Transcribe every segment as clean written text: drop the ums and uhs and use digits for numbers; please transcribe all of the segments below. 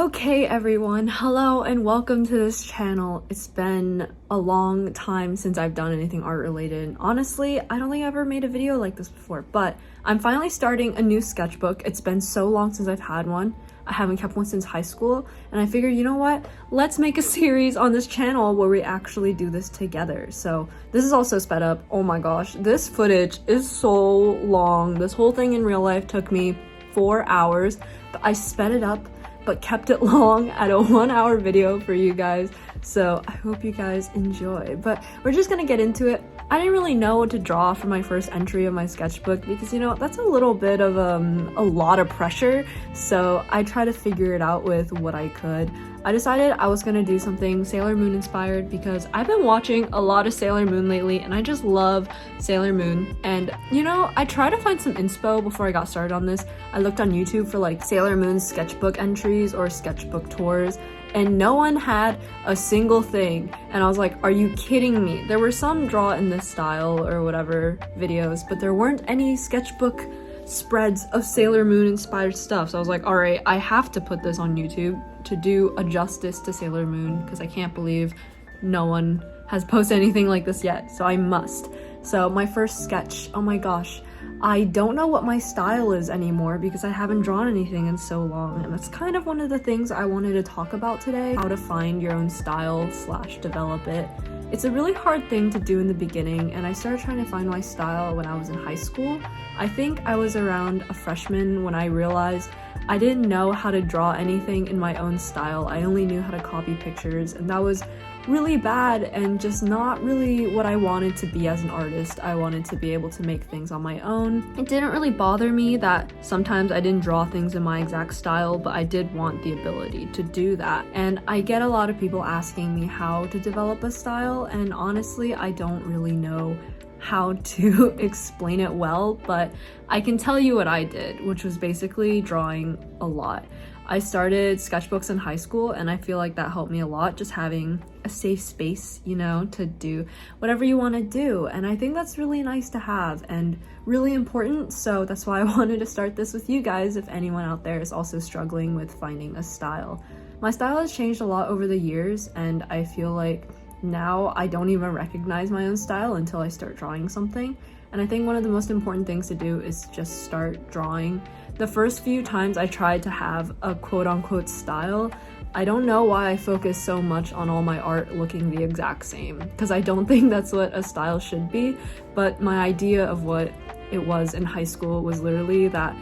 Okay everyone, hello and welcome to this channel. It's been a long time since I've done anything art related. Honestly, I don't think I ever made a video like this before, but I'm finally starting a new sketchbook. It's been so long since I've had one. I haven't kept one since high school, and I figured, you know what? Let's make a series on this channel where we actually do this together. So this is also sped up. Oh my gosh, this footage is so long. This whole thing in real life took me 4 hours, but I sped it up but kept it long at a 1 hour video for you guys. So I hope you guys enjoy, but we're just gonna get into it. I didn't really know what to draw for my first entry of my sketchbook because, you know, that's a little bit of a lot of pressure. So I tried to figure it out with what I could. I decided I was gonna do something Sailor Moon inspired because I've been watching a lot of Sailor Moon lately and I just love Sailor Moon. And you know, I tried to find some inspo before I got started on this. I looked on YouTube for like Sailor Moon sketchbook entries or sketchbook tours, and no one had a single thing. And I was like, are you kidding me? There were some draw in this style or whatever videos, but there weren't any sketchbook spreads of Sailor Moon inspired stuff. So I was like, all right, I have to put this on YouTube to do a justice to Sailor Moon because I can't believe no one has posted anything like this yet, so I must. So my first sketch, oh my gosh, I don't know what my style is anymore because I haven't drawn anything in so long, and that's kind of one of the things I wanted to talk about today, how to find your own style / develop it. It's a really hard thing to do in the beginning, and I started trying to find my style when I was in high school. I think I was around a freshman when I realized I didn't know how to draw anything in my own style. I only knew how to copy pictures, and that was really bad and just not really what I wanted to be as an artist. I wanted to be able to make things on my own. It didn't really bother me that sometimes I didn't draw things in my exact style, but I did want the ability to do that. And I get a lot of people asking me how to develop a style, and honestly, I don't really know how to explain it well, but I can tell you what I did, which was basically drawing a lot. I started sketchbooks in high school, and I feel like that helped me a lot, just having a safe space, you know, to do whatever you want to do. And I think that's really nice to have and really important. So that's why I wanted to start this with you guys if anyone out there is also struggling with finding a style. My style has changed a lot over the years, and I feel like now I don't even recognize my own style until I start drawing something. And I think one of the most important things to do is just start drawing. The first few times I tried to have a quote-unquote style, I don't know why I focus so much on all my art looking the exact same, because I don't think that's what a style should be. But my idea of what it was in high school was literally that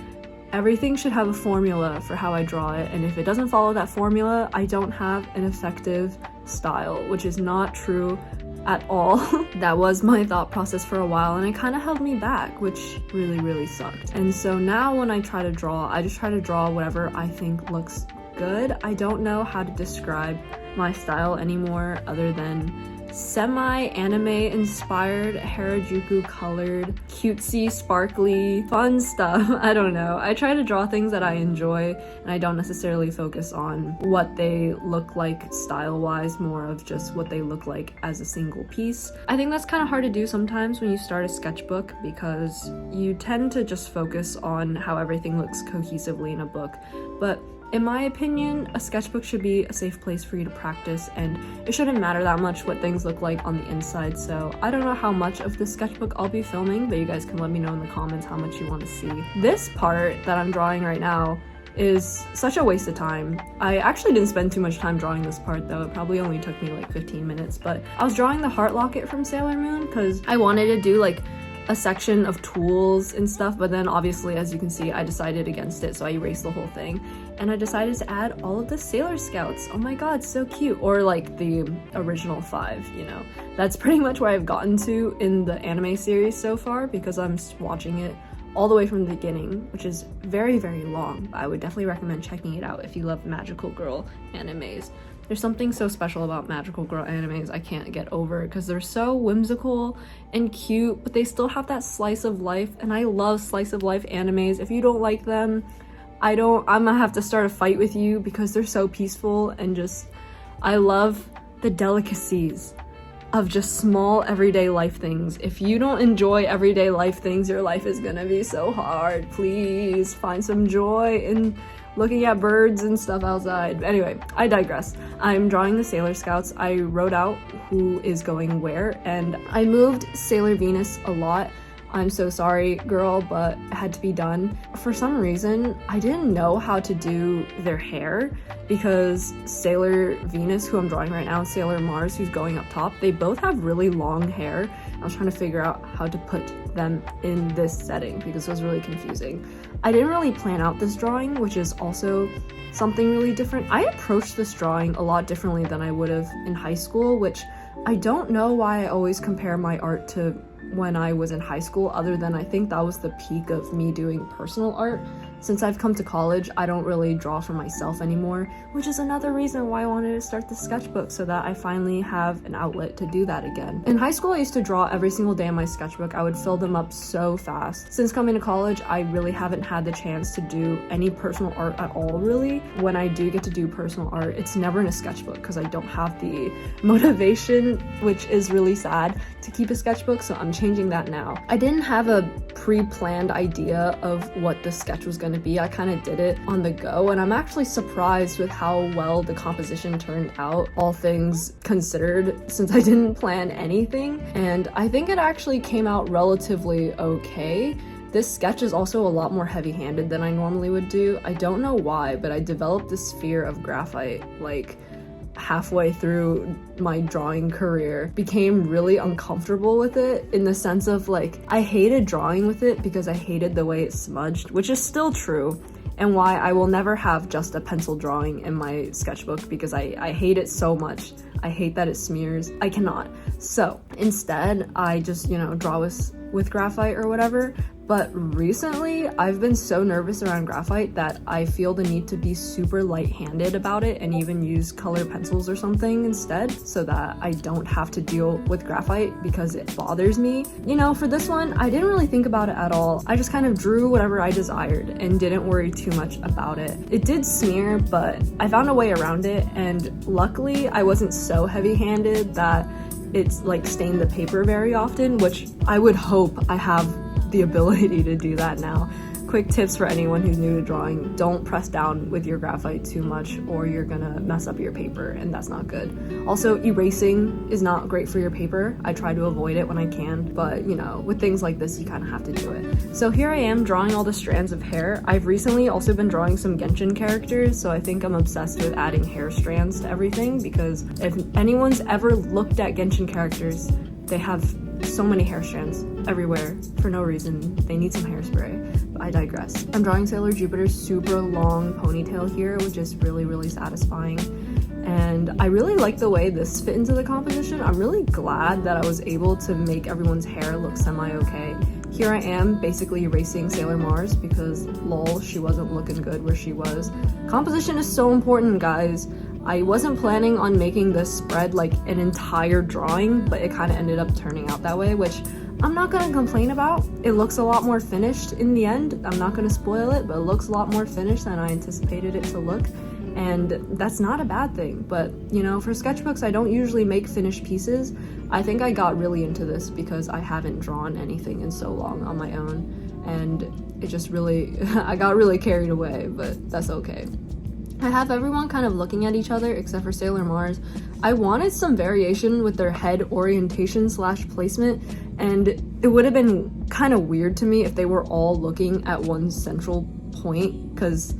everything should have a formula for how I draw it, and if it doesn't follow that formula, I don't have an effective style, which is not true at all. That was my thought process for a while, and it kind of held me back, which really sucked. And so now when I try to draw, I just try to draw whatever I think looks good. I don't know how to describe my style anymore other than semi-anime inspired, Harajuku colored, cutesy, sparkly, fun stuff. I don't know. I try to draw things that I enjoy, and I don't necessarily focus on what they look like style-wise, more of just what they look like as a single piece. I think that's kind of hard to do sometimes when you start a sketchbook because you tend to just focus on how everything looks cohesively in a book. But in my opinion, a sketchbook should be a safe place for you to practice, and it shouldn't matter that much what things look like on the inside. So I don't know how much of the sketchbook I'll be filming, but you guys can let me know in the comments how much you want to see. This part that I'm drawing right now is such a waste of time. I actually didn't spend too much time drawing this part though. It probably only took me like 15 minutes, but I was drawing the heart locket from Sailor Moon because I wanted to do like a section of tools and stuff, but then obviously, as you can see, I decided against it, so I erased the whole thing. And I decided to add all of the Sailor Scouts. Oh my god, so cute. Or like the original 5, you know. That's pretty much where I've gotten to in the anime series so far because I'm watching it all the way from the beginning, which is very long. I would definitely recommend checking it out if you love magical girl animes. There's something so special about magical girl animes I can't get over because they're so whimsical and cute, but they still have that slice of life, and I love slice of life animes. If you don't like them, I'm gonna have to start a fight with you because they're so peaceful and just, I love the delicacies of just small everyday life things. If you don't enjoy everyday life things, your life is gonna be so hard. Please find some joy in looking at birds and stuff outside. Anyway, I digress. I'm drawing the Sailor Scouts. I wrote out who is going where, and I moved Sailor Venus a lot. I'm so sorry, girl, but it had to be done. For some reason, I didn't know how to do their hair because Sailor Venus, who I'm drawing right now, and Sailor Mars, who's going up top, they both have really long hair. I was trying to figure out how to put them in this setting because it was really confusing. I didn't really plan out this drawing, which is also something really different. I approached this drawing a lot differently than I would have in high school, which I don't know why I always compare my art to when I was in high school, other than I think that was the peak of me doing personal art. Since I've come to college, I don't really draw for myself anymore, which is another reason why I wanted to start the sketchbook, so that I finally have an outlet to do that again. In high school, I used to draw every single day in my sketchbook. I would fill them up so fast. Since coming to college, I really haven't had the chance to do any personal art at all, really. When I do get to do personal art, it's never in a sketchbook because I don't have the motivation, which is really sad, to keep a sketchbook, so I'm changing that now. I didn't have a pre-planned idea of what the sketch was going to be. I kind of did it on the go, and I'm actually surprised with how well the composition turned out, all things considered, since I didn't plan anything, and I think it actually came out relatively okay. This sketch is also a lot more heavy-handed than I normally would do. I don't know why, but I developed this fear of graphite like halfway through my drawing career. Became really uncomfortable with it in the sense of like, I hated drawing with it because I hated the way it smudged, which is still true, and why I will never have just a pencil drawing in my sketchbook because I hate it so much. I hate that it smears. I cannot. So instead, I just, draw with graphite or whatever. But recently, I've been so nervous around graphite that I feel the need to be super light-handed about it and even use color pencils or something instead, so that I don't have to deal with graphite because it bothers me. For this one, I didn't really think about it at all. I just kind of drew whatever I desired and didn't worry too much about it. It did smear, but I found a way around it, and luckily I wasn't so heavy-handed that it's like stained the paper very often, which I would hope I have the ability to do that now. Quick tips for anyone who's new to drawing: don't press down with your graphite too much or you're gonna mess up your paper, and that's not good. Also, erasing is not great for your paper. I try to avoid it when I can, but with things like this, you kind of have to do it. So here I am drawing all the strands of hair. I've recently also been drawing some Genshin characters, so I think I'm obsessed with adding hair strands to everything, because if anyone's ever looked at Genshin characters, they have so many hair strands everywhere for no reason. They need some hairspray, but I digress. I'm drawing Sailor Jupiter's super long ponytail here, which is really, really satisfying. And I really like the way this fit into the composition. I'm really glad that I was able to make everyone's hair look semi-okay. Here I am basically erasing Sailor Mars because lol, she wasn't looking good where she was. Composition is so important, guys. I wasn't planning on making this spread like an entire drawing, but it kind of ended up turning out that way, which I'm not gonna complain about. It looks a lot more finished in the end. I'm not gonna spoil it, but it looks a lot more finished than I anticipated it to look, and that's not a bad thing. But for sketchbooks, I don't usually make finished pieces. I think I got really into this because I haven't drawn anything in so long on my own, and it just really I got really carried away, but that's okay. I have everyone kind of looking at each other except for Sailor Mars. I wanted some variation with their head orientation / placement, and it would have been kind of weird to me if they were all looking at one central point, because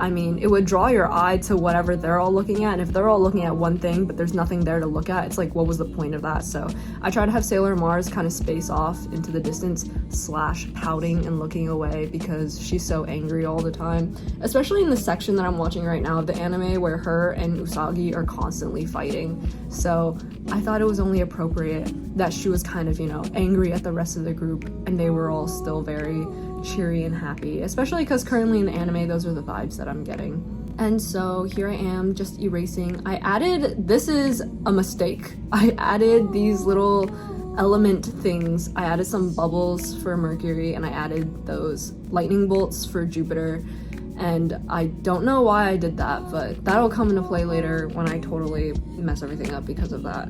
it would draw your eye to whatever they're all looking at, and if they're all looking at one thing but there's nothing there to look at, it's like, what was the point of that? So I try to have Sailor Mars kind of space off into the distance / pouting and looking away because she's so angry all the time, especially in the section that I'm watching right now of the anime where her and Usagi are constantly fighting. So I thought it was only appropriate that she was kind of, angry at the rest of the group and they were all still very cheery and happy, especially because currently in the anime, those are the vibes that I'm getting. And so here I am just erasing. This is a mistake. I added these little element things. I added some bubbles for Mercury, and I added those lightning bolts for Jupiter. And I don't know why I did that, but that'll come into play later when I totally mess everything up because of that.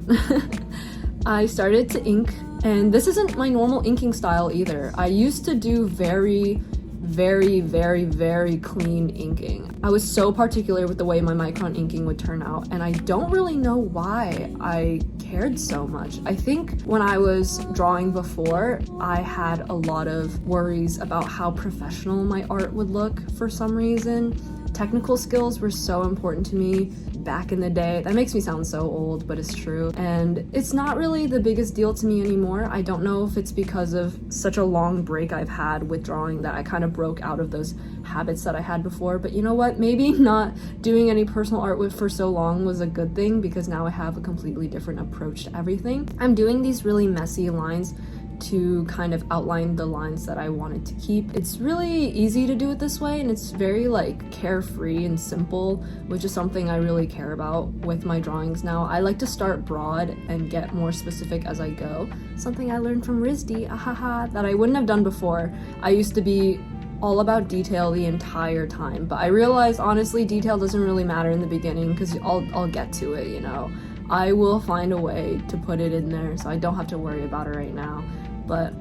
I started to ink, and this isn't my normal inking style either. I used to do very very, very, very clean inking. I was so particular with the way my micron inking would turn out, and I don't really know why I cared so much. I think when I was drawing before, I had a lot of worries about how professional my art would look for some reason. Technical skills were so important to me back in the day. That makes me sound so old, but it's true. And it's not really the biggest deal to me anymore. I don't know if it's because of such a long break I've had with drawing that I kind of broke out of those habits that I had before. But you know what? Maybe not doing any personal art with for so long was a good thing, because now I have a completely different approach to everything. I'm doing these really messy lines to kind of outline the lines that I wanted to keep. It's really easy to do it this way, and it's very like carefree and simple, which is something I really care about with my drawings now. I like to start broad and get more specific as I go. Something I learned from Rizdi, ahaha, that I wouldn't have done before. I used to be all about detail the entire time, but I realized honestly detail doesn't really matter in the beginning, because I'll get to it, you know. I will find a way to put it in there, so I don't have to worry about it right now. But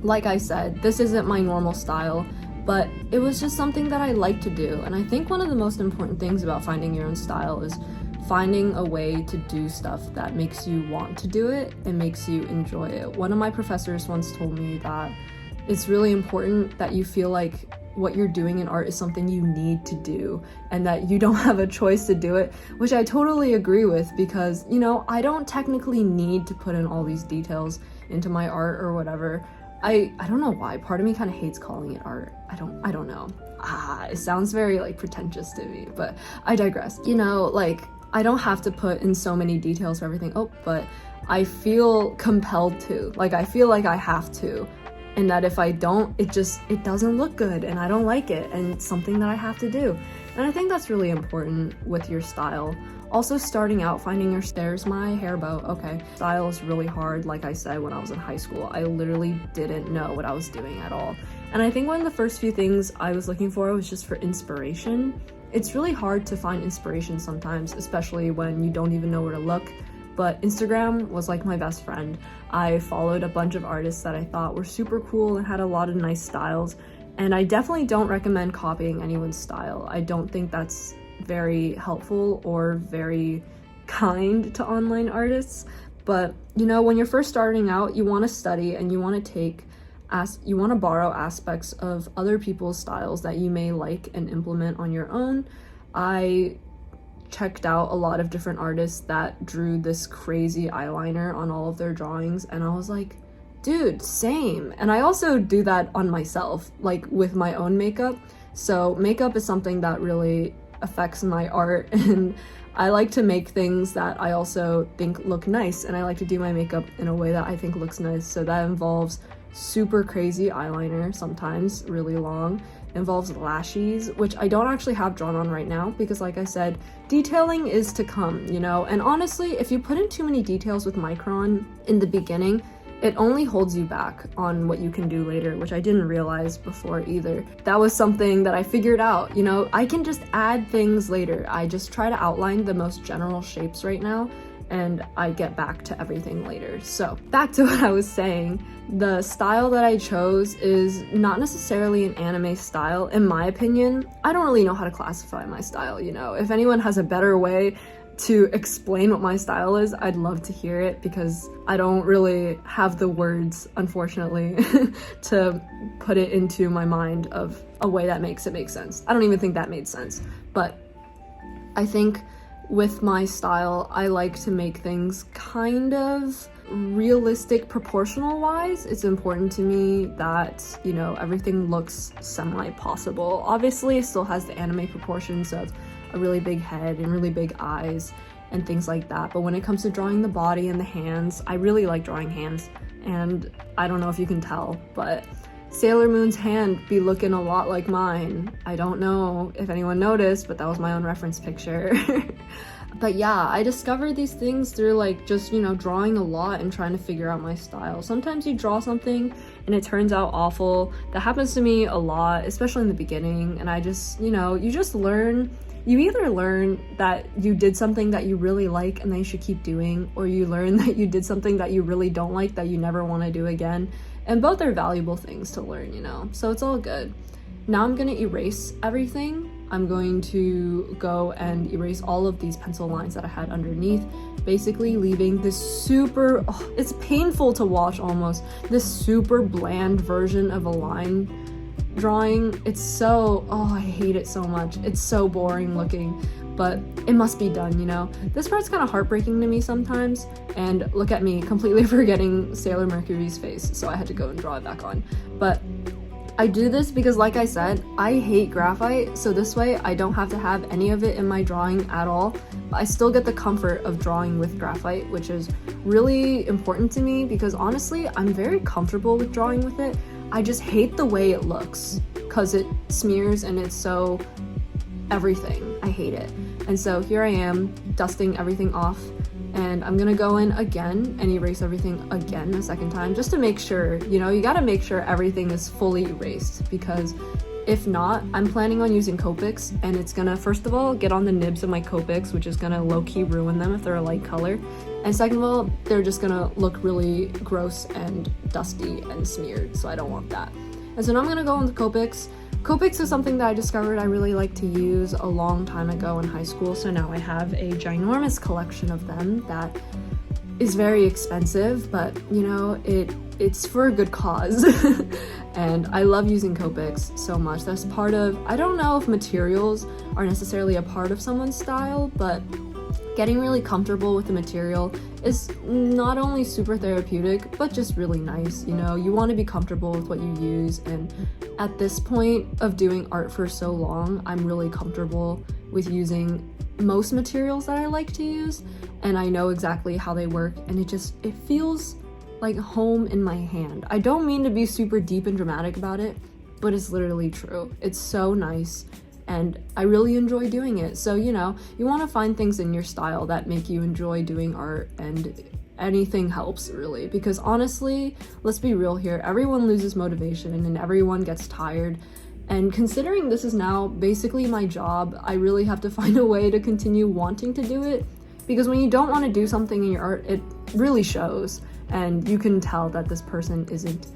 like I said, this isn't my normal style, but it was just something that I like to do. And I think one of the most important things about finding your own style is finding a way to do stuff that makes you want to do it and makes you enjoy it. One of my professors once told me that it's really important that you feel like what you're doing in art is something you need to do and that you don't have a choice to do it, which I totally agree with, because, you know, I don't technically need to put in all these details into my art or whatever. I don't know why. Part of me kind of hates calling it art. I don't know. It sounds very like pretentious to me, but I digress. You know, like I don't have to put in so many details for everything. But I feel compelled to. Like I feel like I have to. And that if I don't, it doesn't look good and I don't like it, and it's something that I have to do. And I think that's really important with your style. Also, starting out, finding there's my hair bow. Okay, style is really hard. Like I said, when I was in high school, I literally didn't know what I was doing at all. And I think one of the first few things I was looking for was just for inspiration. It's really hard to find inspiration sometimes, especially when you don't even know where to look. But Instagram was like my best friend. I followed a bunch of artists that I thought were super cool and had a lot of nice styles. And I definitely don't recommend copying anyone's style. I don't think that's very helpful or very kind to online artists. But you know, when you're first starting out, you want to study and you want to borrow aspects of other people's styles that you may like and implement on your own. I checked out a lot of different artists that drew this crazy eyeliner on all of their drawings, and I was like, dude, same. And I also do that on myself, like with my own makeup. So makeup is something that really affects my art, and I like to make things that I also think look nice, and I like to do my makeup in a way that I think looks nice. So that involves super crazy eyeliner, sometimes really long, involves lashes, which I don't actually have drawn on right now because, like I said, detailing is to come, you know. And honestly, if you put in too many details with micron in the beginning, it only holds you back on what you can do later, which I didn't realize before either. That was something that I figured out, you know. I can just add things later. I just try to outline the most general shapes right now, and I get back to everything later. So back to what I was saying, the style that I chose is not necessarily an anime style, in my opinion. I don't really know how to classify my style, you know. If anyone has a better way to explain what my style is, I'd love to hear it, because I don't really have the words, unfortunately, to put it into my mind of a way that makes it make sense. I don't even think that made sense, but I think with my style, I like to make things kind of realistic proportional wise. It's important to me that, you know, everything looks semi-possible. Obviously, it still has the anime proportions of a really big head and really big eyes and things like that. But when it comes to drawing the body and the hands, I really like drawing hands. And I don't know if you can tell, but Sailor Moon's hand be looking a lot like mine. I don't know if anyone noticed, but that was my own reference picture. But yeah, I discovered these things through like just, you know, drawing a lot and trying to figure out my style. Sometimes you draw something and it turns out awful. That happens to me a lot, especially in the beginning. And I just, you know, you just learn. You either learn that you did something that you really like and that you should keep doing, or you learn that you did something that you really don't like that you never want to do again. and both are valuable things to learn, you know, so it's all good. Now I'm gonna erase everything. I'm going to go and erase all of these pencil lines that I had underneath, basically leaving this super, it's painful to watch almost, this super bland version of a line drawing. It's so, I hate it so much. It's so boring looking, but it must be done, you know? This part's kind of heartbreaking to me sometimes, and look at me completely forgetting Sailor Mercury's face, so I had to go and draw it back on. But I do this because, like I said, I hate graphite, so this way I don't have to have any of it in my drawing at all. But I still get the comfort of drawing with graphite, which is really important to me because honestly, I'm very comfortable with drawing with it. I just hate the way it looks because it smears and it's so everything. I hate it. And so here I am dusting everything off, and I'm gonna go in again and erase everything again a second time just to make sure, you know, you gotta make sure everything is fully erased, because if not, I'm planning on using Copics, and it's gonna, first of all, get on the nibs of my Copics, which is gonna low-key ruin them if they're a light color, and second of all, they're just gonna look really gross and dusty and smeared, so I don't want that. And so now I'm gonna go into Copics. Copics is something that I discovered I really like to use a long time ago in high school, so now I have a ginormous collection of them that is very expensive, but you know, it's for a good cause. And I love using Copics so much. That's part of, I don't know if materials are necessarily a part of someone's style, but getting really comfortable with the material is not only super therapeutic, but just really nice. You know, you want to be comfortable with what you use, and at this point of doing art for so long, I'm really comfortable with using most materials that I like to use, and I know exactly how they work, and it feels like home in my hand. I don't mean to be super deep and dramatic about it, but it's literally true. It's so nice, and I really enjoy doing it. So, you know, you want to find things in your style that make you enjoy doing art, and anything helps really, because honestly, let's be real here, everyone loses motivation and everyone gets tired. And considering this is now basically my job, I really have to find a way to continue wanting to do it, because when you don't want to do something in your art, it really shows, and you can tell that this person isn't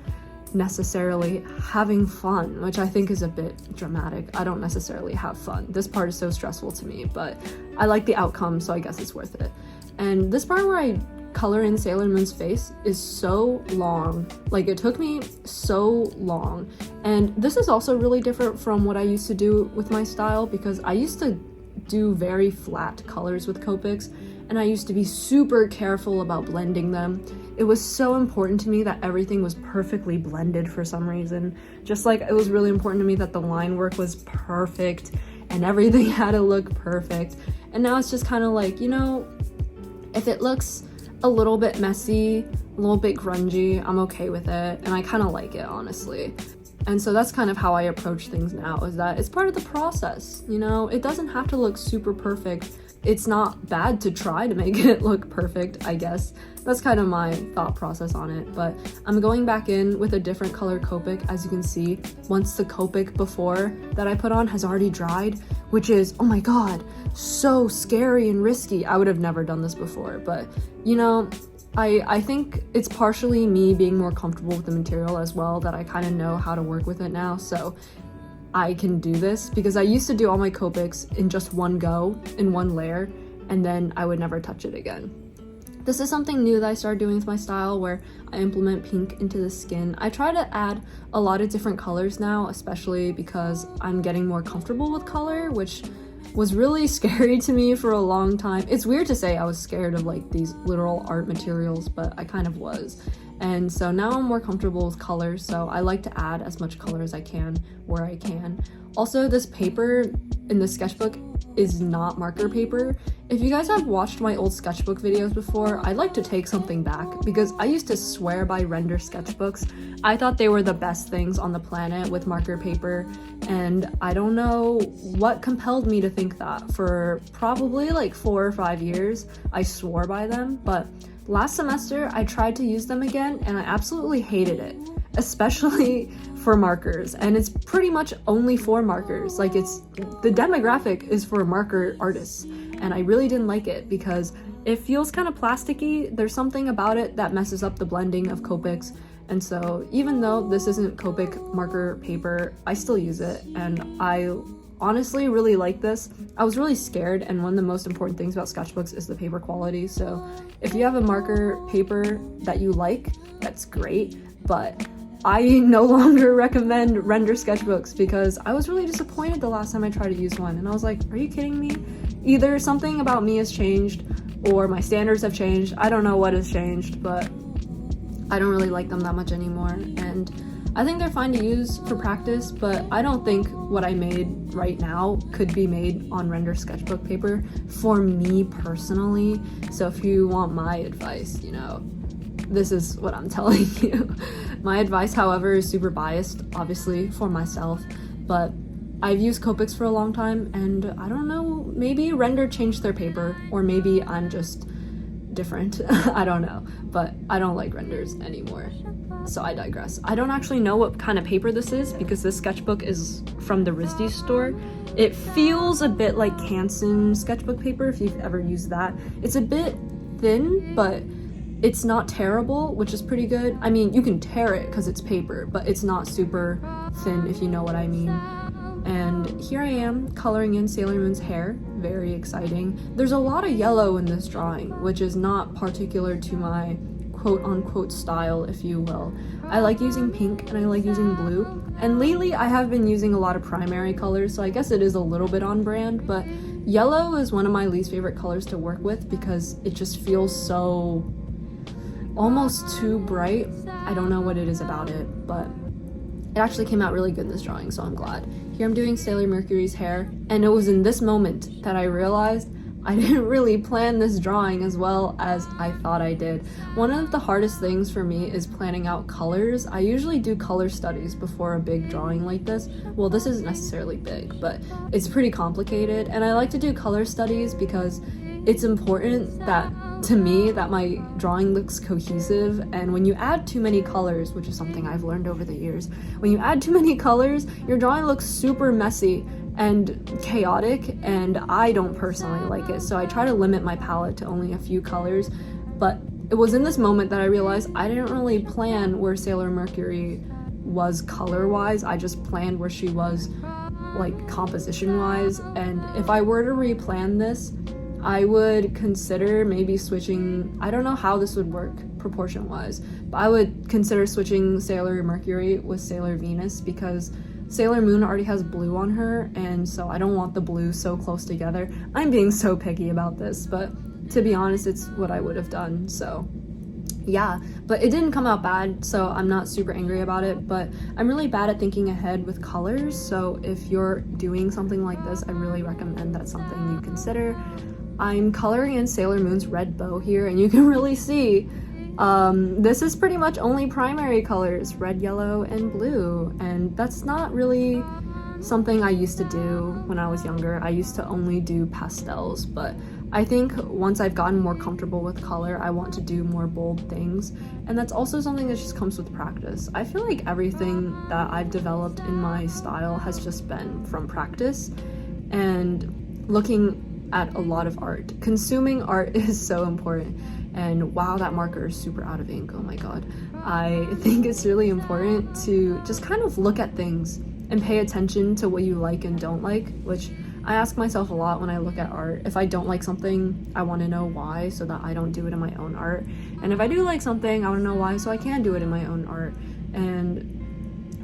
necessarily having fun, which I think is a bit dramatic. I don't necessarily have fun. This part is so stressful to me, but I like the outcome, so I guess it's worth it. And this part where I color in Sailor Moon's face is so long. Like, it took me so long. And this is also really different from what I used to do with my style, because I used to do very flat colors with Copics, and I used to be super careful about blending them. It was so important to me that everything was perfectly blended for some reason. Just like it was really important to me that the line work was perfect and everything had to look perfect. And now it's just kind of like, you know, if it looks a little bit messy, a little bit grungy, I'm okay with it, and I kind of like it, honestly. And so that's kind of how I approach things now, is that it's part of the process, you know? It doesn't have to look super perfect. It's not bad to try to make it look perfect, I guess. That's kind of my thought process on it, but I'm going back in with a different color Copic, as you can see, once the Copic before that I put on has already dried, which is, oh my god, so scary and risky. I would have never done this before, but you know, I think it's partially me being more comfortable with the material as well, that I kind of know how to work with it now, so I can do this, because I used to do all my Copics in just one go, in one layer, and then I would never touch it again. This is something new that I started doing with my style, where I implement pink into the skin. I try to add a lot of different colors now, especially because I'm getting more comfortable with color, which was really scary to me for a long time. It's weird to say I was scared of like these literal art materials, but I kind of was. And so now I'm more comfortable with color, so I like to add as much color as I can where I can. Also, this paper in the sketchbook is not marker paper. If you guys have watched my old sketchbook videos before, I'd like to take something back, because I used to swear by render sketchbooks. I thought they were the best things on the planet with marker paper, and I don't know what compelled me to think that. For probably like 4 or 5 years, I swore by them, but last semester I tried to use them again and I absolutely hated it, especially for markers, and it's pretty much only for markers. Like, it's, the demographic is for marker artists, and I really didn't like it because it feels kind of plasticky. There's something about it that messes up the blending of Copics, And so even though this isn't Copic marker paper, I still use it, and I honestly really like this. I was really scared, and one of the most important things about sketchbooks is the paper quality. So if you have a marker paper that you like, that's great, but I no longer recommend render sketchbooks because I was really disappointed the last time I tried to use one, and I was like, are you kidding me? Either something about me has changed or my standards have changed. I don't know what has changed, but I don't really like them that much anymore. And I think they're fine to use for practice, but I don't think what I made right now could be made on render sketchbook paper for me personally. So if you want my advice, you know, this is what I'm telling you. My advice, however, is super biased, obviously, for myself, but I've used Copics for a long time, and I don't know, maybe render changed their paper, or maybe I'm just different. I don't know, but I don't like renders anymore. So I digress. I don't actually know what kind of paper this is because this sketchbook is from the RISD store. It feels a bit like Canson sketchbook paper if you've ever used that. It's a bit thin, but it's not tearable, which is pretty good. I mean, you can tear it because it's paper, but it's not super thin, if you know what I mean. And here I am coloring in Sailor Moon's hair. Very exciting. There's a lot of yellow in this drawing, which is not particular to my quote-unquote style, if you will. I like using pink and I like using blue, and lately I have been using a lot of primary colors, so I guess it is a little bit on brand, but yellow is one of my least favorite colors to work with because it just feels so almost too bright. I don't know what it is about it, but it actually came out really good in this drawing, so I'm glad. Here I'm doing Sailor Mercury's hair, and it was in this moment that I realized I didn't really plan this drawing as well as I thought I did. One of the hardest things for me is planning out colors. I usually do color studies before a big drawing like this. Well, this isn't necessarily big, but it's pretty complicated, and I like to do color studies because it's important that, to me, that my drawing looks cohesive, and when you add too many colors, which is something I've learned over the years, when you add too many colors, your drawing looks super messy and chaotic, and I don't personally like it, so I try to limit my palette to only a few colors. But it was in this moment that I realized I didn't really plan where Sailor Mercury was color-wise, I just planned where she was, like, composition-wise, and if I were to replan this, I would consider maybe switching, I don't know how this would work proportion-wise, but I would consider switching Sailor Mercury with Sailor Venus because Sailor Moon already has blue on her, and so I don't want the blue so close together. I'm being so picky about this, but to be honest, it's what I would have done, so yeah. But it didn't come out bad, so I'm not super angry about it, but I'm really bad at thinking ahead with colors, so if you're doing something like this, I really recommend that's something you consider. I'm coloring in Sailor Moon's red bow here, and you can really see this is pretty much only primary colors, red, yellow, and blue, and that's not really something I used to do when I was younger. I used to only do pastels, but I think once I've gotten more comfortable with color, I want to do more bold things, and that's also something that just comes with practice. I feel like everything that I've developed in my style has just been from practice and looking at a lot of art. Consuming art is so important, and wow, that marker is super out of ink, oh my god. I think it's really important to just kind of look at things and pay attention to what you like and don't like, which I ask myself a lot when I look at art. If I don't like something, I want to know why so that I don't do it in my own art, and if I do like something, I want to know why so I can do it in my own art. And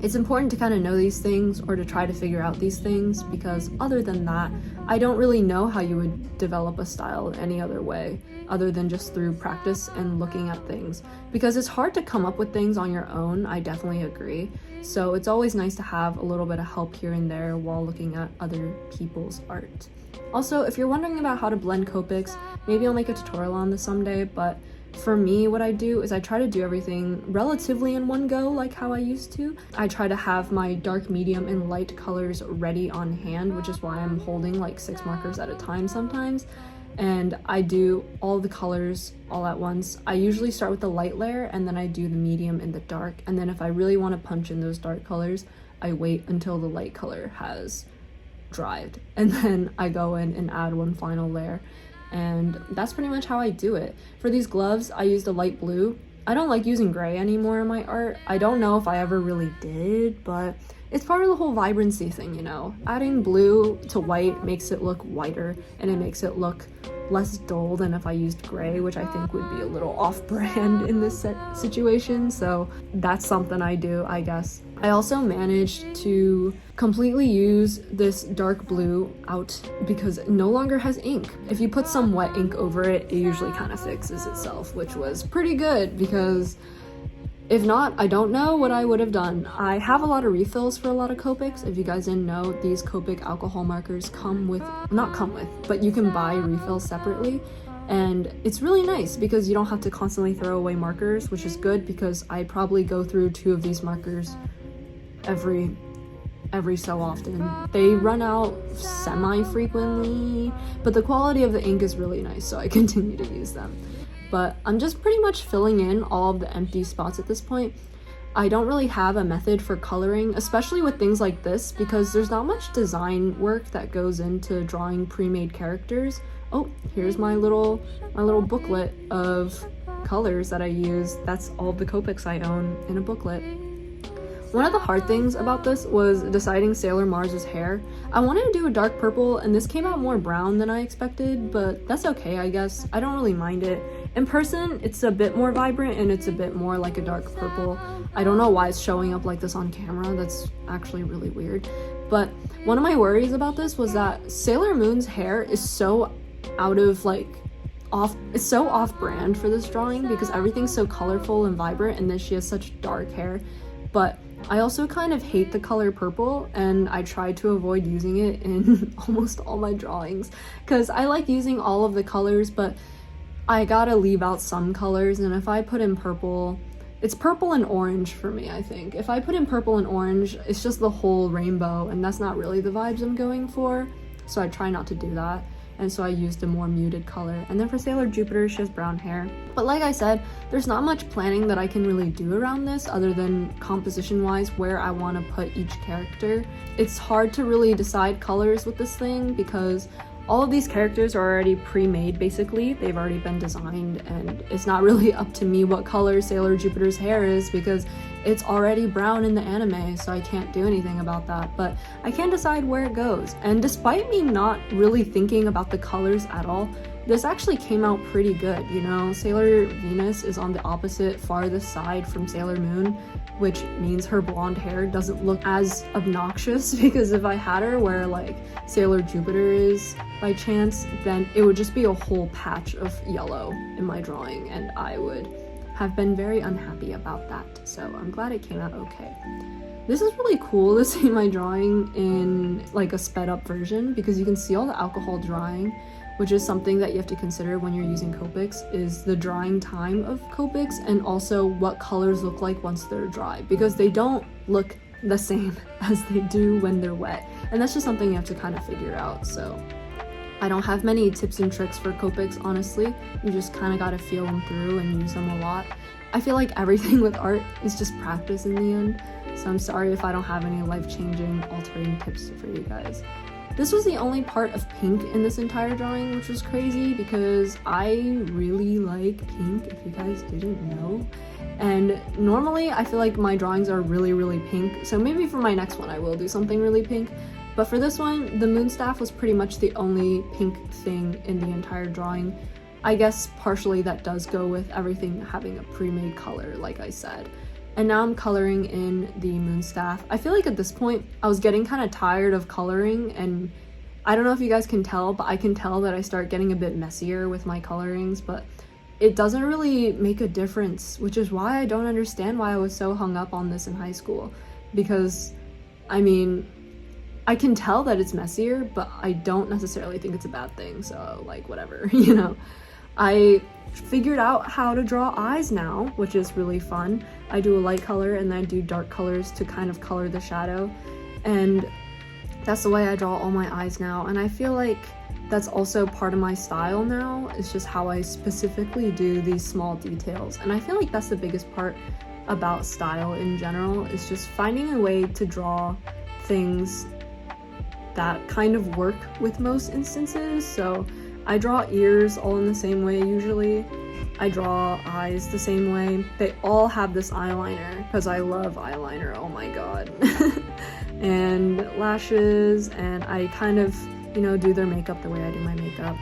it's important to kind of know these things or to try to figure out these things, because other than that, I don't really know how you would develop a style any other way other than just through practice and looking at things, because it's hard to come up with things on your own. I definitely agree. So it's always nice to have a little bit of help here and there while looking at other people's art. Also, if you're wondering about how to blend Copics, maybe I'll make a tutorial on this someday, but for me, what I do is I try to do everything relatively in one go, like how I used to. I try to have my dark, medium, and light colors ready on hand, which is why I'm holding like 6 markers at a time sometimes. And I do all the colors all at once. I usually start with the light layer, and then I do the medium and the dark. And then if I really want to punch in those dark colors, I wait until the light color has dried. And then I go in and add one final layer. And that's pretty much how I do it. For these gloves, I used a light blue. I don't like using gray anymore in my art. I don't know if I ever really did, but it's part of the whole vibrancy thing, you know? Adding blue to white makes it look whiter, and it makes it look less dull than if I used gray, which I think would be a little off-brand in this situation, so that's something I do, I guess. I also managed to completely use this dark blue out because it no longer has ink. If you put some wet ink over it, it usually kind of fixes itself, which was pretty good because if not, I don't know what I would have done. I have a lot of refills for a lot of Copics. If you guys didn't know, these Copic alcohol markers but you can buy refills separately. And it's really nice because you don't have to constantly throw away markers, which is good because I probably go through 2 of these markers every so often. They run out semi-frequently, but the quality of the ink is really nice, so I continue to use them. But I'm just pretty much filling in all of the empty spots at this point. I don't really have a method for coloring, especially with things like this, because there's not much design work that goes into drawing pre-made characters. Oh, here's my little booklet of colors that I use. That's all the Copics I own in a booklet. One of the hard things about this was deciding Sailor Mars's hair. I wanted to do a dark purple, and this came out more brown than I expected, but that's okay, I guess. I don't really mind it. In person, it's a bit more vibrant, and it's a bit more like a dark purple. I don't know why it's showing up like this on camera. That's actually really weird. But one of my worries about this was that Sailor Moon's hair is so it's so off-brand for this drawing because everything's so colorful and vibrant, and then she has such dark hair. But I also kind of hate the color purple, and I try to avoid using it in almost all my drawings because I like using all of the colors, but I gotta leave out some colors, and if I put in purple, it's purple and orange for me, I think. If I put in purple and orange, it's just the whole rainbow, and that's not really the vibes I'm going for, so I try not to do that. And so I used a more muted color. And then for Sailor Jupiter, she has brown hair. But like I said, there's not much planning that I can really do around this other than composition-wise where I want to put each character. It's hard to really decide colors with this thing because all of these characters are already pre-made, basically. They've already been designed, and it's not really up to me what color Sailor Jupiter's hair is because it's already brown in the anime, so I can't do anything about that. But I can decide where it goes. And despite me not really thinking about the colors at all, this actually came out pretty good, you know? Sailor Venus is on the opposite farthest side from Sailor Moon, which means her blonde hair doesn't look as obnoxious because if I had her where like Sailor Jupiter is by chance, then it would just be a whole patch of yellow in my drawing, and I would have been very unhappy about that. So I'm glad it came out okay. This is really cool to see my drawing in like a sped up version because you can see all the alcohol drying, which is something that you have to consider when you're using Copics, is the drying time of Copics and also what colors look like once they're dry, because they don't look the same as they do when they're wet. And that's just something you have to kind of figure out. So I don't have many tips and tricks for Copics, honestly. You just kind of gotta feel them through and use them a lot. I feel like everything with art is just practice in the end, so I'm sorry if I don't have any life-changing, altering tips for you guys. This was the only part of pink in this entire drawing, which was crazy because I really like pink, if you guys didn't know. And normally I feel like my drawings are really, really pink, so maybe for my next one I will do something really pink. But for this one, the moon staff was pretty much the only pink thing in the entire drawing. I guess partially that does go with everything having a pre-made color, like I said. And now I'm coloring in the moon staff. I feel like at this point, I was getting kind of tired of coloring, and I don't know if you guys can tell, but I can tell that I start getting a bit messier with my colorings, but it doesn't really make a difference, which is why I don't understand why I was so hung up on this in high school. Because, I mean, I can tell that it's messier, but I don't necessarily think it's a bad thing, so like whatever, you know. I figured out how to draw eyes now, which is really fun. I do a light color and then I do dark colors to kind of color the shadow, and that's the way I draw all my eyes now. And I feel like that's also part of my style now. It's just how I specifically do these small details, and I feel like that's the biggest part about style in general, is just finding a way to draw things that kind of work with most instances. So I draw ears all in the same way usually, I draw eyes the same way. They all have this eyeliner because I love eyeliner, oh my god. And lashes, and I kind of, you know, do their makeup the way I do my makeup.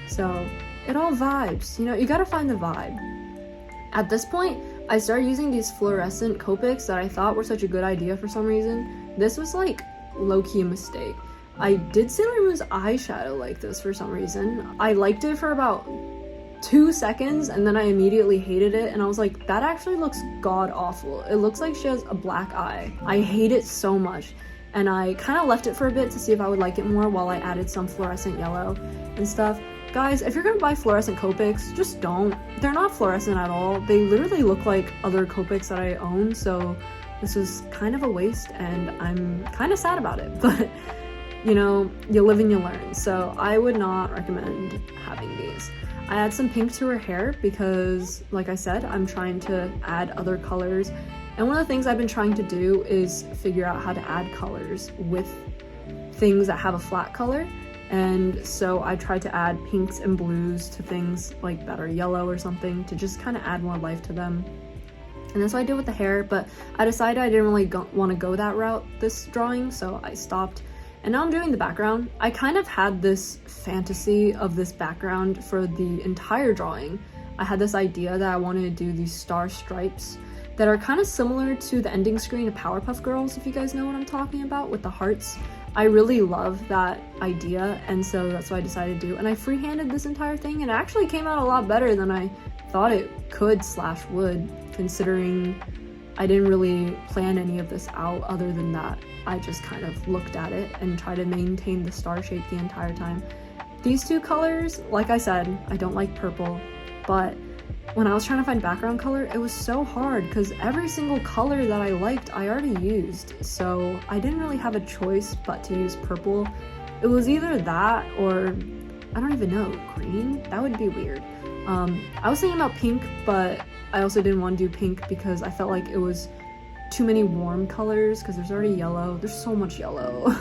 So it all vibes, you know, you gotta find the vibe. At this point, I started using these fluorescent Copics that I thought were such a good idea for some reason. This was like low-key a mistake. I did Sailor Moon's eyeshadow like this for some reason. I liked it for about 2 seconds and then I immediately hated it, and I was like, that actually looks god awful. It looks like she has a black eye. I hate it so much. And I kind of left it for a bit to see if I would like it more while I added some fluorescent yellow and stuff. Guys, if you're gonna buy fluorescent Copics, just don't. They're not fluorescent at all. They literally look like other Copics that I own, so this was kind of a waste and I'm kind of sad about it, but you know, you live and you learn. So I would not recommend having these. I add some pink to her hair because, like I said, I'm trying to add other colors. And one of the things I've been trying to do is figure out how to add colors with things that have a flat color. And so I tried to add pinks and blues to things like that are yellow or something to just kind of add more life to them. And that's what I did with the hair, but I decided I didn't really want to go that route this drawing, so I stopped. And now I'm doing the background. I kind of had this fantasy of this background for the entire drawing. I had this idea that I wanted to do these star stripes that are kind of similar to the ending screen of Powerpuff Girls, if you guys know what I'm talking about, with the hearts. I really love that idea, and so that's what I decided to do. And I freehanded this entire thing, and it actually came out a lot better than I thought it could / would, considering I didn't really plan any of this out other than that. I just kind of looked at it and tried to maintain the star shape the entire time. These two colors, like I said, I don't like purple, but when I was trying to find background color, it was so hard because every single color that I liked, I already used. So I didn't really have a choice but to use purple. It was either that or, I don't even know, green? That would be weird. I was thinking about pink, but I also didn't want to do pink because I felt like it was too many warm colors because there's already yellow. There's so much yellow.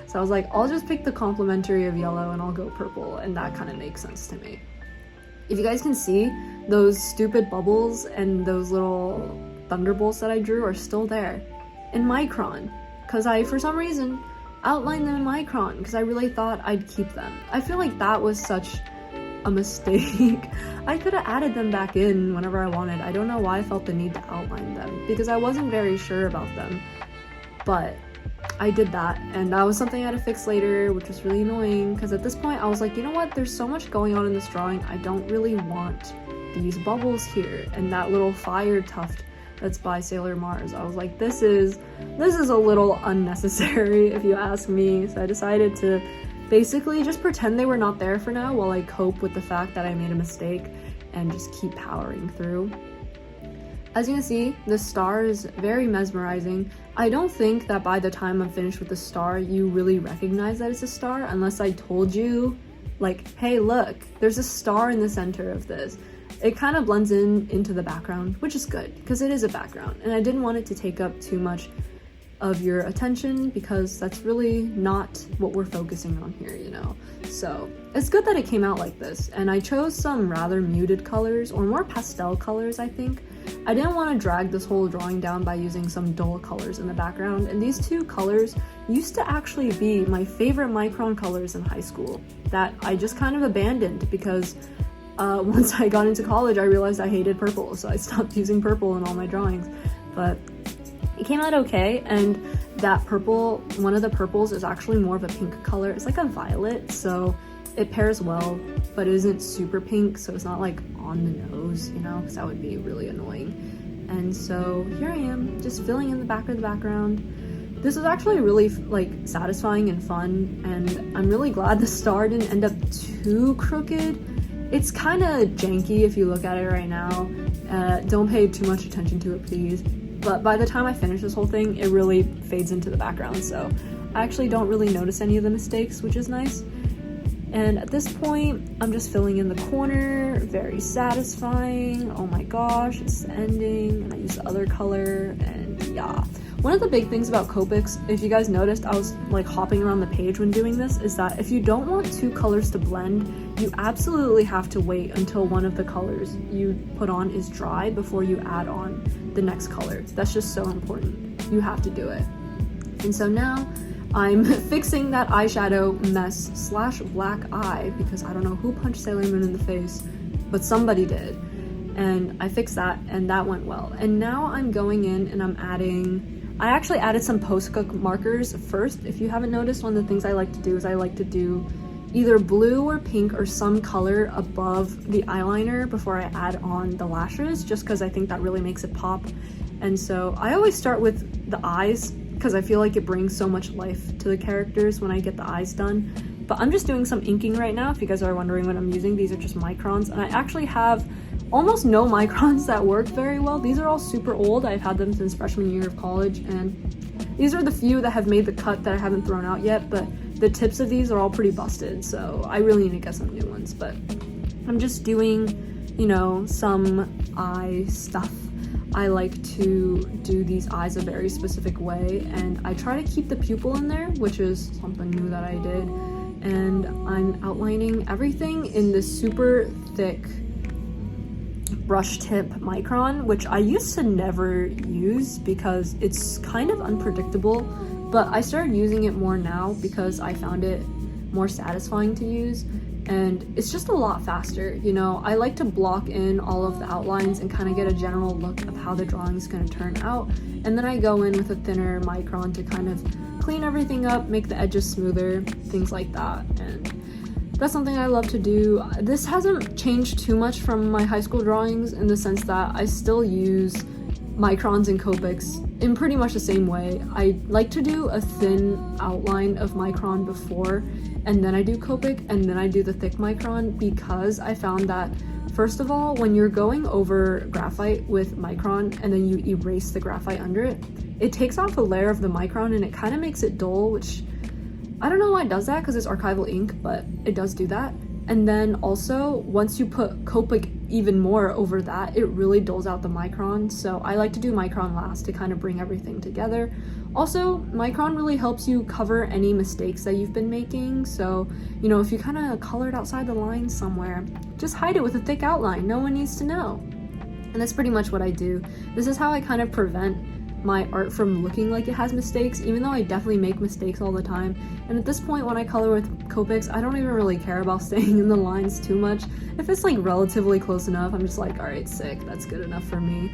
So I was like, I'll just pick the complementary of yellow and I'll go purple, and that kind of makes sense to me. If you guys can see, those stupid bubbles and those little thunderbolts that I drew are still there in micron because I, for some reason, outlined them in micron because I really thought I'd keep them. I feel like that was such a mistake. I could have added them back in whenever I wanted. I don't know why I felt the need to outline them because I wasn't very sure about them, but I did that, and that was something I had to fix later, which was really annoying because at this point I was like, you know what, there's so much going on in this drawing, I don't really want these bubbles here and that little fire tuft that's by Sailor Mars. I was like, this is a little unnecessary if you ask me. So I decided to basically just pretend they were not there for now while I cope with the fact that I made a mistake and just keep powering through. As you can see, the star is very mesmerizing. I don't think that by the time I'm finished with the star, you really recognize that it's a star unless I told you, like, hey, look, there's a star in the center of this. It kind of blends into the background, which is good because it is a background, and I didn't want it to take up too much of your attention because that's really not what we're focusing on here, you know. So it's good that it came out like this, and I chose some rather muted colors or more pastel colors. I think I didn't want to drag this whole drawing down by using some dull colors in the background, and these two colors used to actually be my favorite micron colors in high school that I just kind of abandoned because once I got into college I realized I hated purple, so I stopped using purple in all my drawings. But it came out okay, and that purple, one of the purples is actually more of a pink color. It's like a violet, so it pairs well, but it isn't super pink, so it's not like on the nose, you know, because that would be really annoying. And so here I am, just filling in the back of the background. This was actually really like satisfying and fun, and I'm really glad the star didn't end up too crooked. It's kind of janky if you look at it right now. Don't pay too much attention to it, please. But by the time I finish this whole thing, it really fades into the background, so I actually don't really notice any of the mistakes, which is nice. And at this point, I'm just filling in the corner, very satisfying. Oh my gosh, it's the ending, and I use the other color, and yeah. One of the big things about Copics, if you guys noticed, I was like hopping around the page when doing this, is that if you don't want two colors to blend, you absolutely have to wait until one of the colors you put on is dry before you add on the next color. That's just so important. You have to do it. And so now I'm fixing that eyeshadow mess slash black eye because I don't know who punched Sailor Moon in the face, but somebody did. And I fixed that and that went well. And now I'm going in and I actually added some Posca markers first. If you haven't noticed, one of the things I like to do is I like to do either blue or pink or some color above the eyeliner before I add on the lashes, just because I think that really makes it pop. And so I always start with the eyes because I feel like it brings so much life to the characters when I get the eyes done. But I'm just doing some inking right now. If you guys are wondering what I'm using, these are just microns, and I actually have almost no microns that work very well. These are all super old. I've had them since freshman year of college, and these are the few that have made the cut that I haven't thrown out yet, but the tips of these are all pretty busted, so I really need to get some new ones. But I'm just doing, you know, some eye stuff. I like to do these eyes a very specific way, and I try to keep the pupil in there, which is something new that I did. And I'm outlining everything in this super thick brush tip micron, which I used to never use because it's kind of unpredictable, but I started using it more now because I found it more satisfying to use, and it's just a lot faster. You know, I like to block in all of the outlines and kind of get a general look of how the drawing is going to turn out, and then I go in with a thinner micron to kind of clean everything up, make the edges smoother, things like that. And that's something I love to do. This hasn't changed too much from my high school drawings in the sense that I still use microns and Copics in pretty much the same way. I like to do a thin outline of micron before, and then I do Copic, and then I do the thick micron, because I found that, first of all, when you're going over graphite with micron and then you erase the graphite under it, it takes off a layer of the micron and it kind of makes it dull, which I don't know why it does that because it's archival ink, but it does do that. And then also, once you put Copic even more over that, it really dulls out the micron. So I like to do micron last to kind of bring everything together. Also, micron really helps you cover any mistakes that you've been making. So, you know, if you kind of colored outside the line somewhere, just hide it with a thick outline. No one needs to know. And that's pretty much what I do. This is how I kind of prevent my art from looking like it has mistakes, even though I definitely make mistakes all the time. And at this point, when I color with Copics, I don't even really care about staying in the lines too much. If it's like relatively close enough, I'm just like, all right, sick, that's good enough for me.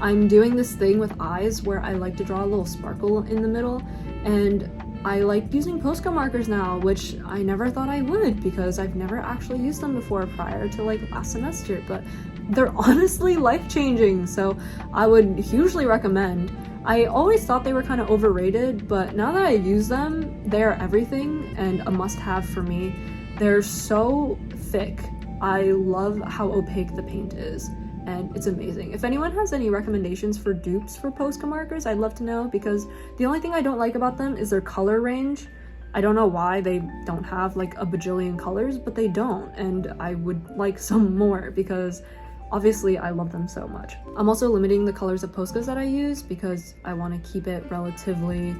I'm doing this thing with eyes where I like to draw a little sparkle in the middle, and I like using Posca markers now, which I never thought I would because I've never actually used them before prior to like last semester, but they're honestly life-changing, so I would hugely recommend. I always thought they were kind of overrated, but now that I use them, they are everything and a must-have for me. They're so thick. I love how opaque the paint is, and it's amazing. If anyone has any recommendations for dupes for Posca markers, I'd love to know, because the only thing I don't like about them is their color range. I don't know why they don't have like a bajillion colors, but they don't, and I would like some more because obviously I love them so much. I'm also limiting the colors of Poscas that I use because I want to keep it relatively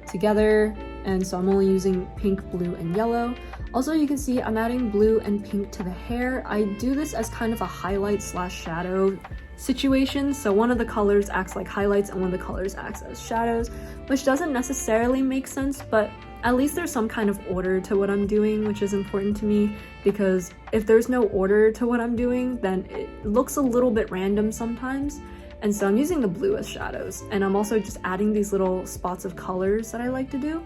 together, and so I'm only using pink, blue, and yellow. Also, you can see I'm adding blue and pink to the hair. I do this as kind of a highlight slash shadow situation, so one of the colors acts like highlights and one of the colors acts as shadows, which doesn't necessarily make sense, but at least there's some kind of order to what I'm doing, which is important to me, because if there's no order to what I'm doing, then it looks a little bit random sometimes. And so I'm using the blue as shadows, and I'm also just adding these little spots of colors that I like to do,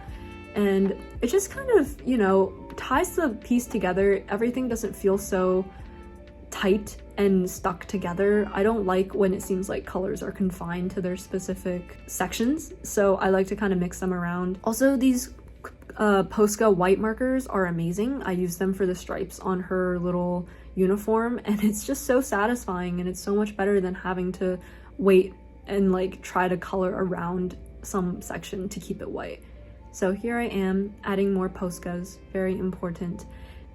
and it just kind of, you know, ties the piece together. Everything doesn't feel so tight and stuck together. I don't like when it seems like colors are confined to their specific sections, so I like to kind of mix them around. Also, these Posca white markers are amazing. I use them for the stripes on her little uniform, and it's just so satisfying, and it's so much better than having to wait and like try to color around some section to keep it white. So here I am adding more Poscas, very important.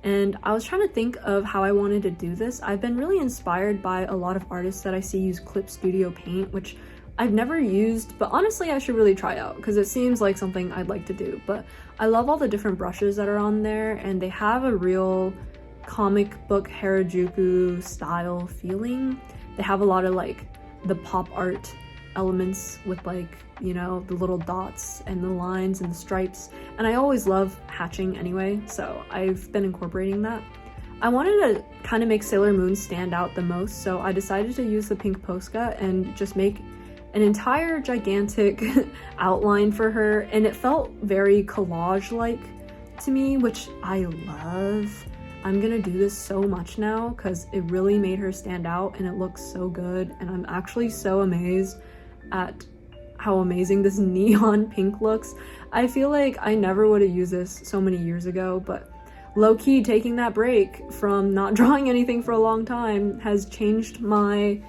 And I was trying to think of how I wanted to do this. I've been really inspired by a lot of artists that I see use Clip Studio Paint, which I've never used, but honestly I should really try out because it seems like something I'd like to do. But I love all the different brushes that are on there, and they have a real comic book Harajuku style feeling. They have a lot of like the pop art elements with like, you know, the little dots and the lines and the stripes, and I always love hatching anyway, so I've been incorporating that. I wanted to kind of make Sailor Moon stand out the most, so I decided to use the pink Posca and just make an entire gigantic outline for her, and it felt very collage-like to me, which I love. I'm gonna do this so much now because it really made her stand out and it looks so good, and I'm actually so amazed at how amazing this neon pink looks. I feel like I never would have used this so many years ago, but low-key taking that break from not drawing anything for a long time has changed my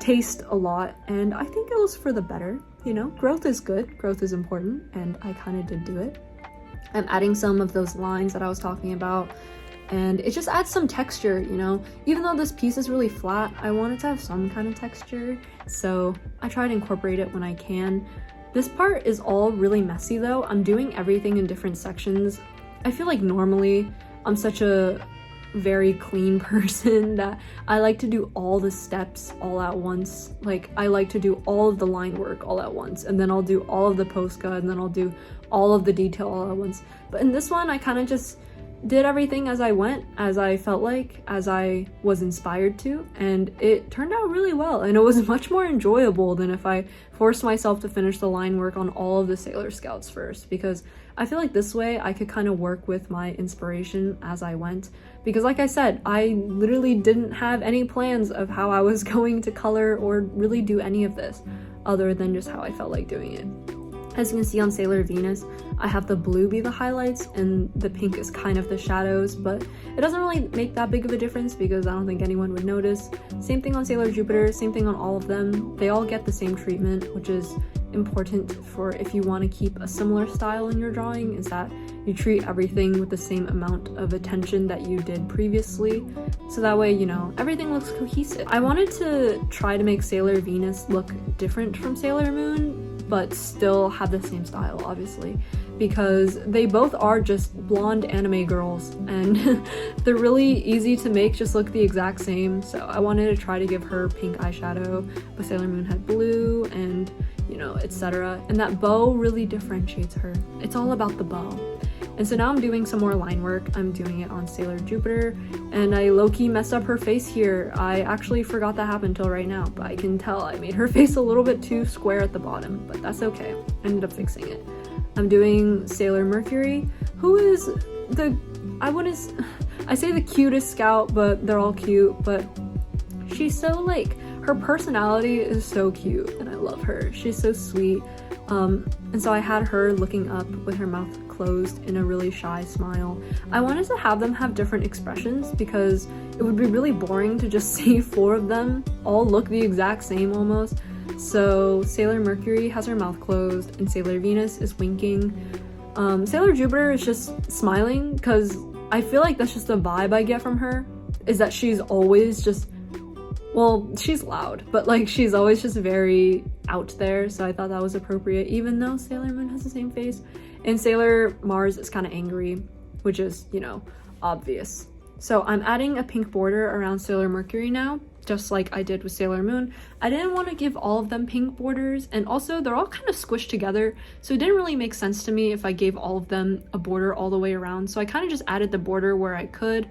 taste a lot, and I think it was for the better. You know, growth is good, growth is important, and I kind of did do it. I'm adding some of those lines that I was talking about, and it just adds some texture, you know? Even though this piece is really flat, I want it to have some kind of texture, so I try to incorporate it when I can. This part is all really messy though. I'm doing everything in different sections. I feel like normally I'm such a very clean person that I like to do all the steps all at once. Like, I like to do all of the line work all at once, and then I'll do all of the Posca, and then I'll do all of the detail all at once. But in this one, I kind of just did everything as I went, as I felt like, as I was inspired to, and it turned out really well, and it was much more enjoyable than if I forced myself to finish the line work on all of the Sailor Scouts first, because I feel like this way I could kind of work with my inspiration as I went, because like I said, I literally didn't have any plans of how I was going to color or really do any of this other than just how I felt like doing it. As you can see on Sailor Venus, I have the blue be the highlights and the pink is kind of the shadows, but it doesn't really make that big of a difference because I don't think anyone would notice. Same thing on Sailor Jupiter, same thing on all of them. They all get the same treatment, which is important for if you want to keep a similar style in your drawing, is that you treat everything with the same amount of attention that you did previously, so that way, you know, everything looks cohesive. I wanted to try to make Sailor Venus look different from Sailor Moon, but still have the same style, obviously, because they both are just blonde anime girls, and they're really easy to make just look the exact same, so I wanted to try to give her pink eyeshadow, but Sailor Moon had blue, and you know, etc. And that bow really differentiates her. It's all about the bow. And so now I'm doing some more line work. I'm doing it on Sailor Jupiter, and I low-key messed up her face here. I actually forgot that happened until right now, but I can tell I made her face a little bit too square at the bottom, but that's okay. I ended up fixing it. I'm doing Sailor Mercury, who is I say the cutest scout, but they're all cute, but she's so like, her personality is so cute and I love her. She's so sweet. And so I had her looking up with her mouth closed in a really shy smile. I wanted to have them have different expressions because it would be really boring to just see 4 of them all look the exact same almost. So Sailor Mercury has her mouth closed and Sailor Venus is winking. Sailor Jupiter is just smiling because I feel like that's just a vibe I get from her, is that she's always just, well, she's loud, but like she's always just very out there, so I thought that was appropriate, even though Sailor Moon has the same face. And Sailor Mars is kind of angry, which is, you know, obvious. So I'm adding a pink border around Sailor Mercury now, just like I did with Sailor Moon. I didn't want to give all of them pink borders, and also they're all kind of squished together, so it didn't really make sense to me if I gave all of them a border all the way around, so I kind of just added the border where I could.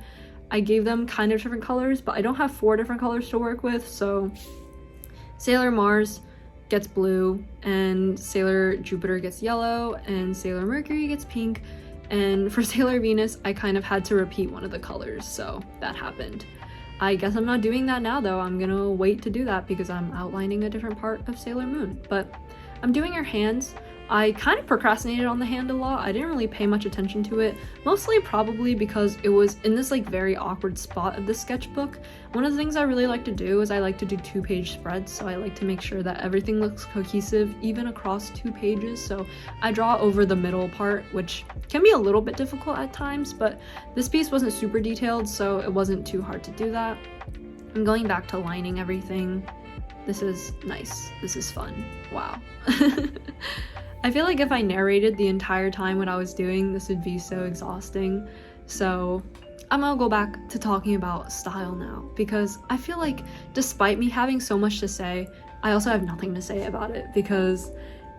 I gave them kind of different colors, but I don't have 4 different colors to work with, so Sailor Mars gets blue, and Sailor Jupiter gets yellow, and Sailor Mercury gets pink, and for Sailor Venus, I kind of had to repeat one of the colors, so that happened. I guess I'm not doing that now though. I'm gonna wait to do that because I'm outlining a different part of Sailor Moon, but I'm doing her hands. I kind of procrastinated on the hand a lot. I didn't really pay much attention to it, mostly probably because it was in this like very awkward spot of the sketchbook. One of the things I really like to do is I like to do 2-page spreads, so I like to make sure that everything looks cohesive even across 2 pages, so I draw over the middle part, which can be a little bit difficult at times, but this piece wasn't super detailed, so it wasn't too hard to do that. I'm going back to lining everything. This is nice. This is fun. Wow. I feel like if I narrated the entire time what I was doing, this would be so exhausting. So I'm gonna go back to talking about style now, because I feel like despite me having so much to say, I also have nothing to say about it because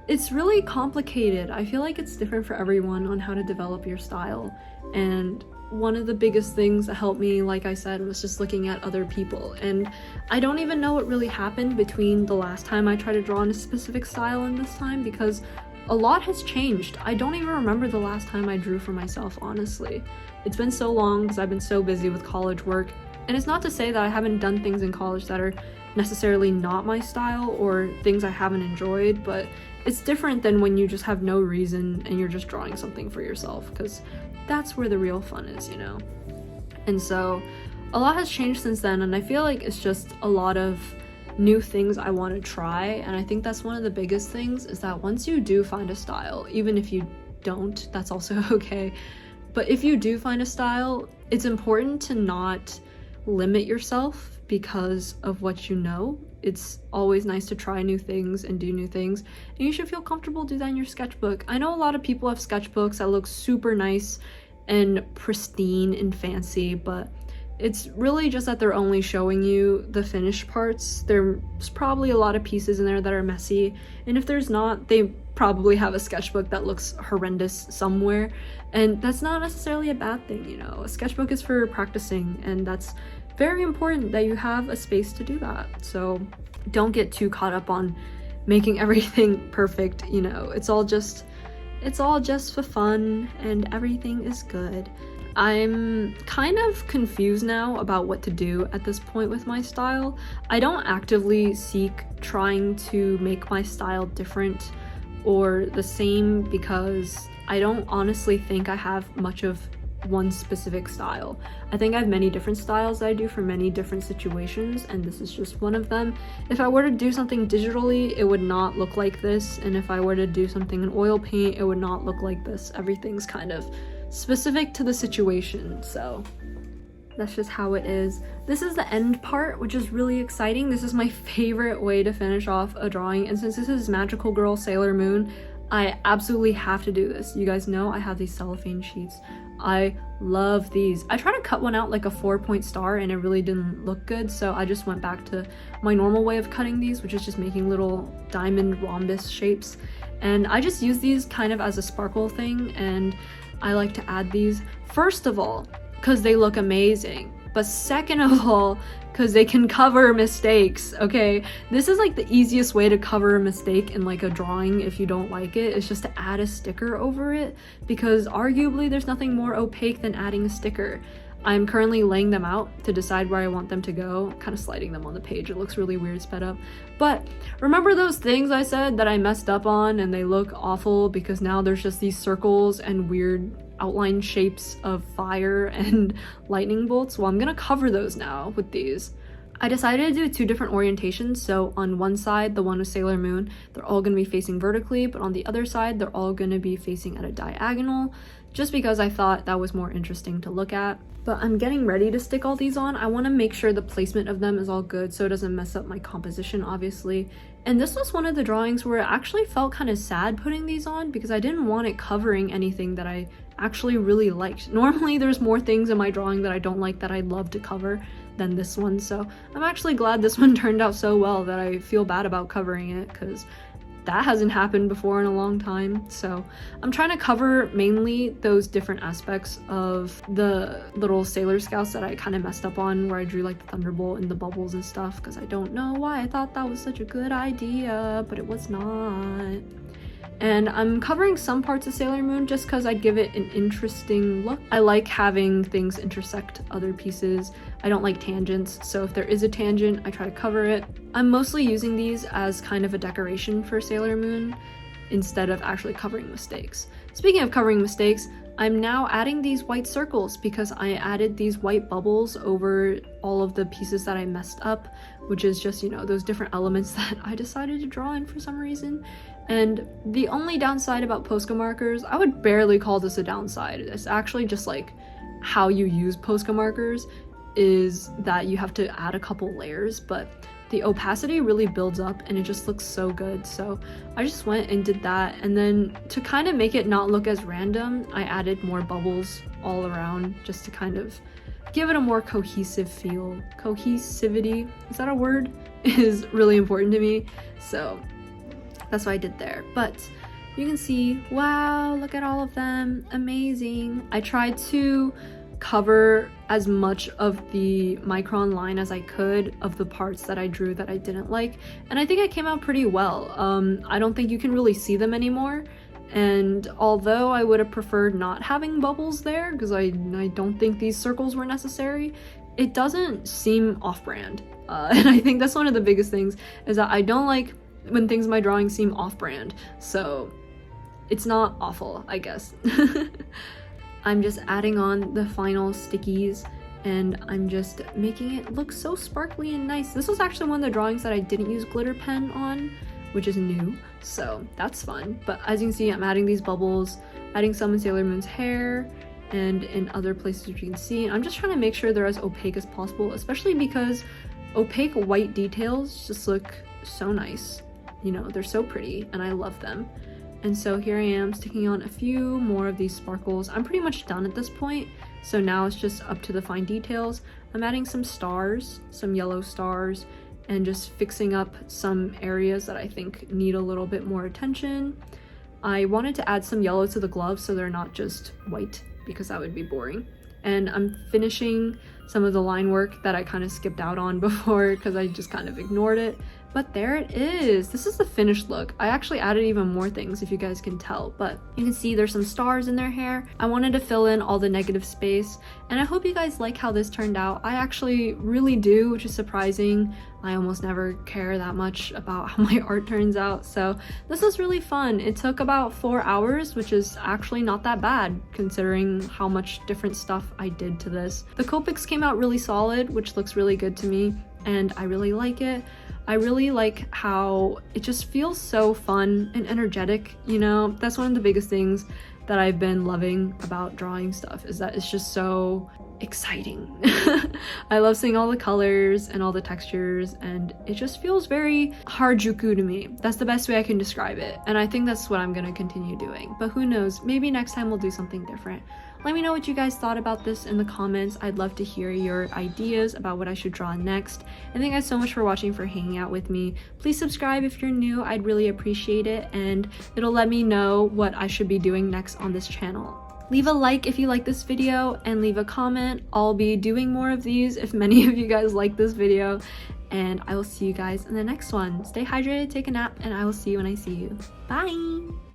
it's really complicated. I feel like it's different for everyone on how to develop your style, and one of the biggest things that helped me, like I said, was just looking at other people. And I don't even know what really happened between the last time I tried to draw in a specific style and this time, because a lot has changed. I don't even remember the last time I drew for myself, honestly. It's been so long because I've been so busy with college work. And it's not to say that I haven't done things in college that are necessarily not my style or things I haven't enjoyed, but it's different than when you just have no reason and you're just drawing something for yourself, because that's where the real fun is, you know? And so a lot has changed since then, and I feel like it's just a lot of new things I want to try. And I think that's one of the biggest things, is that once you do find a style, even if you don't, that's also okay, but if you do find a style, it's important to not limit yourself because of what you know. It's always nice to try new things and do new things, and you should feel comfortable do that in your sketchbook. I know a lot of people have sketchbooks that look super nice and pristine and fancy, but it's really just that they're only showing you the finished parts. There's probably a lot of pieces in there that are messy, and if there's not, they probably have a sketchbook that looks horrendous somewhere, and that's not necessarily a bad thing, you know? A sketchbook is for practicing, and that's very important that you have a space to do that. So don't get too caught up on making everything perfect, you know? It's all just for fun, and everything is good. I'm kind of confused now about what to do at this point with my style. I don't actively seek trying to make my style different or the same, because I don't honestly think I have much of one specific style. I think I have many different styles that I do for many different situations, and this is just one of them. If I were to do something digitally, it would not look like this, and if I were to do something in oil paint, it would not look like this. Everything's kind of specific to the situation, so that's just how it is. This is the end part, which is really exciting. This is my favorite way to finish off a drawing, and since this is Magical Girl Sailor Moon, I absolutely have to do this. You guys know I have these cellophane sheets. I love these. I tried to cut one out like a 4-point star and it really didn't look good, so I just went back to my normal way of cutting these, which is just making little diamond rhombus shapes. And I just use these kind of as a sparkle thing, and I like to add these, first of all, because they look amazing, but second of all, because they can cover mistakes, okay? This is like the easiest way to cover a mistake in like a drawing if you don't like it, is just to add a sticker over it, because arguably there's nothing more opaque than adding a sticker. I'm currently laying them out to decide where I want them to go, kind of sliding them on the page. It looks really weird sped up. But remember those things I said that I messed up on and they look awful because now there's just these circles and weird outline shapes of fire and lightning bolts? Well, I'm gonna cover those now with these. I decided to do 2 different orientations, so on one side, the one with Sailor Moon, they're all gonna be facing vertically, but on the other side, they're all gonna be facing at a diagonal, just because I thought that was more interesting to look at. But I'm getting ready to stick all these on. I want to make sure the placement of them is all good so it doesn't mess up my composition, obviously. And this was one of the drawings where it actually felt kind of sad putting these on because I didn't want it covering anything that I actually really liked. Normally there's more things in my drawing that I don't like that I'd love to cover than this one, so I'm actually glad this one turned out so well that I feel bad about covering it, because that hasn't happened before in a long time. So I'm trying to cover mainly those different aspects of the little Sailor Scouts that I kind of messed up on, where I drew like the thunderbolt and the bubbles and stuff, because I don't know why I thought that was such a good idea, but it was not. And I'm covering some parts of Sailor Moon just because I'd give it an interesting look. I like having things intersect other pieces. I don't like tangents, so if there is a tangent, I try to cover it. I'm mostly using these as kind of a decoration for Sailor Moon instead of actually covering mistakes. Speaking of covering mistakes, I'm now adding these white circles because I added these white bubbles over all of the pieces that I messed up, which is just, you know, those different elements that I decided to draw in for some reason. And the only downside about Posca markers, I would barely call this a downside. It's actually just like how you use Posca markers, is that you have to add a couple layers, but the opacity really builds up and it just looks so good. So I just went and did that, and then to kind of make it not look as random, I added more bubbles all around just to kind of give it a more cohesive feel. Cohesivity, is that a word? Is really important to me, so that's what I did there. But you can see, wow, look at all of them, amazing. I tried to cover as much of the micron line as I could of the parts that I drew that I didn't like, and I think it came out pretty well. I don't think you can really see them anymore, and although I would have preferred not having bubbles there because I don't think these circles were necessary, it doesn't seem off-brand. And I think that's one of the biggest things, is that I don't like when things in my drawing seem off-brand, so it's not awful, I guess. I'm just adding on the final stickies, and I'm just making it look so sparkly and nice. This was actually one of the drawings that I didn't use glitter pen on, which is new, so that's fun. But as you can see, I'm adding these bubbles, adding some in Sailor Moon's hair, and in other places you can see. I'm just trying to make sure they're as opaque as possible, especially because opaque white details just look so nice. You know, they're so pretty, and I love them. And so here I am sticking on a few more of these sparkles. I'm pretty much done at this point, so now it's just up to the fine details. I'm adding some stars, some yellow stars, and just fixing up some areas that I think need a little bit more attention. I wanted to add some yellow to the gloves so they're not just white, because that would be boring. And I'm finishing some of the line work that I kind of skipped out on before because I just kind of ignored it. But there it is. This is the finished look. I actually added even more things, if you guys can tell, but you can see there's some stars in their hair. I wanted to fill in all the negative space, and I hope you guys like how this turned out. I actually really do, which is surprising. I almost never care that much about how my art turns out, so this was really fun. It took about 4 hours, which is actually not that bad considering how much different stuff I did to this. The Copics came out really solid, which looks really good to me, and I really like it. I really like how it just feels so fun and energetic, you know? That's one of the biggest things that I've been loving about drawing stuff, is that it's just so exciting. I love seeing all the colors and all the textures, and it just feels very Harajuku to me. That's the best way I can describe it, and I think that's what I'm gonna continue doing. But who knows, maybe next time we'll do something different. Let me know what you guys thought about this in the comments. I'd love to hear your ideas about what I should draw next. And thank you guys so much for watching, for hanging out with me. Please subscribe if you're new. I'd really appreciate it, and it'll let me know what I should be doing next on this channel. Leave a like if you like this video, and leave a comment. I'll be doing more of these if many of you guys like this video, and I will see you guys in the next one. Stay hydrated, take a nap, and I will see you when I see you. Bye!